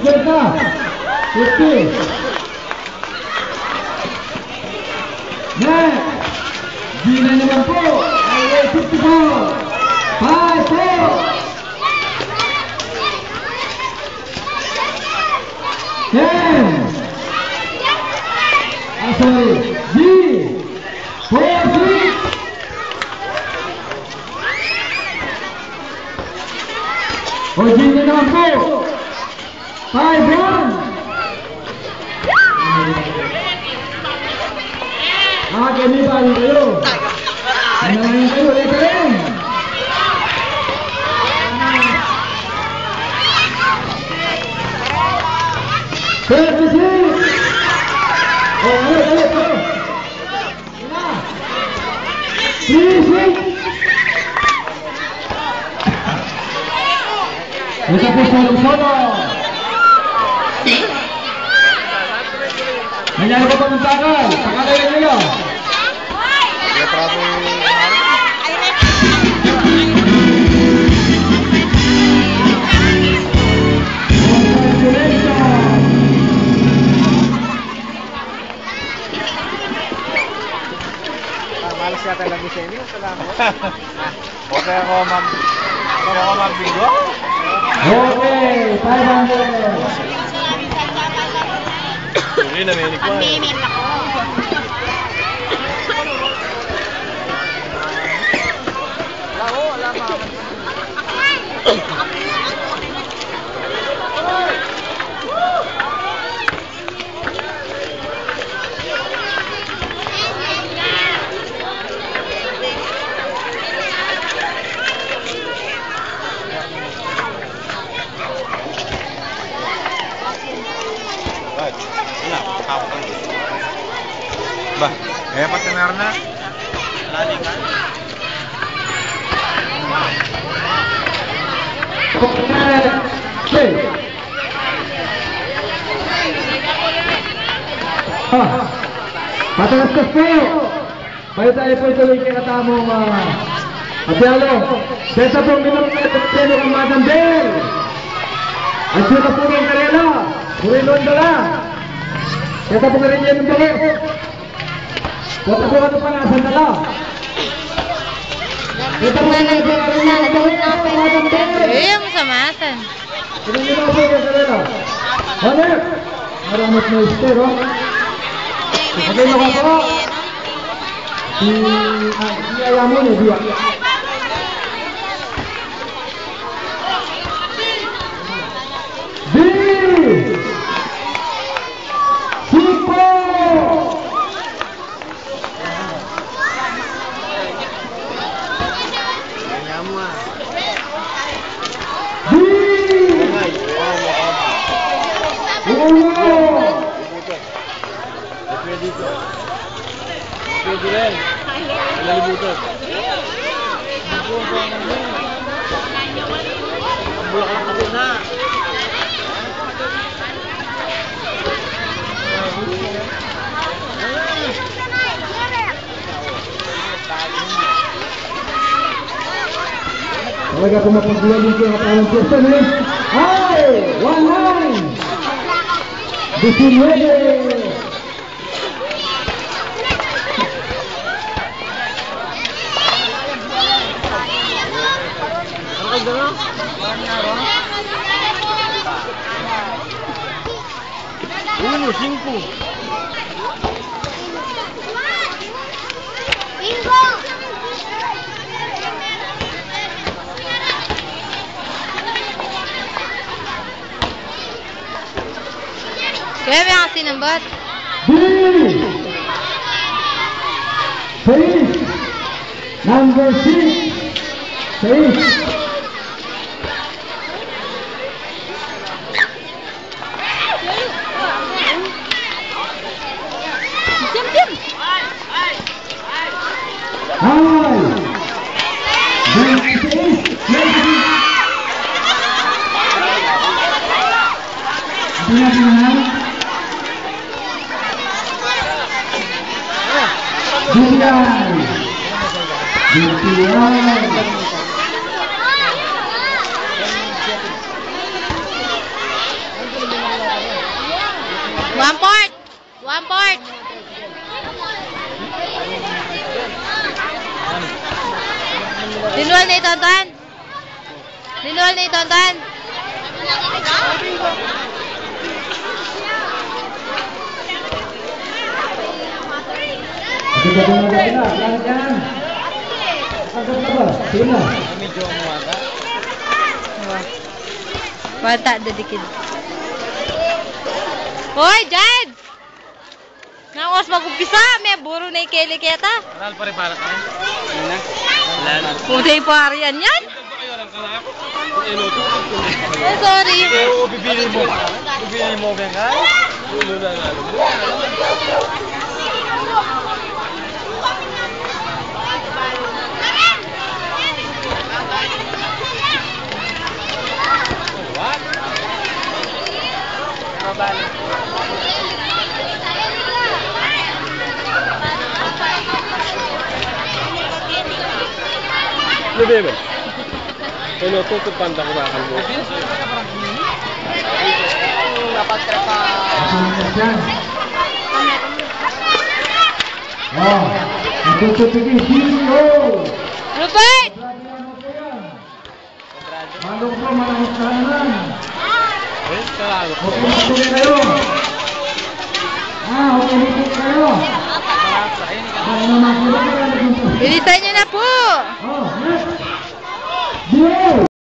50. Next. Gina naman po. Ay 54. 5-4. 10. Sorry. G. 4-3. O Gina naman po. 5-1. Kaniban kayo. Nangyayang kayo. Ulit ka rin. 36. Ulit. 36. Ito po solo. Nangyari ko pa ng takal. Takalayan nila. Malas yata lagi sa inyo. Salamat. Okay ako mag-bingo. Okay, 500. Sorry, naminig ko. Pag-mimim ako. Wala ma. Bah, hebat na meron na. Lali ka. Patalastas po. Bayo tayo po ituloy kinatamong Apialo. Besa po minapagkakaseno kang Madam Bell. At sila po ng Karela. Purilon dala. Besa po ka rin yan ng dala. Besa po ka ito pangasan dala. Besa po ka rin yan ng Madam Bell. Eh, masamasan. Pinagin ako po yung Karela. Hanep. Maramot na istero. Okay na ka po. Iyaya mo niya, Biya. B! Siko! B! Pwede rin. Nalibutot. Ang bulakan natin na. Talaga kung mapagulong ko ang parang person eh. Ay! 1-9! 19! Uno, 5. Bingo! Kaya may kasi nambat? B! 6! Number 6! 6! One port. One port. Linual na itonton. Linual na itonton. Sige ba na dahil na? Lahat yan. Agad na ba? Sige na. Medyo umuwaga. Bata, dadikid. Hoy, Jed! Nawas mag-umpisa, may buro na ikeli kaya ta. Aral pa rin para tayo. Ano? Wala. Puday parian yan. Oh, sorry. Bibili mo. Bibili mo ba nga? Ulo na nga. What? Mabalik. Ano ba yun? Ano, tutupanda ko bakal mo? Napagtrapa. Masangat yan. Oh, natutupigin. CEO! Robert! Malo ko po, marahit ka na lang. Salamat. Okay, magtuloy kayo. Okay, magtuloy kayo. Baka naman sila kayo. Bilisan nyo na po! Oh, next. Dio!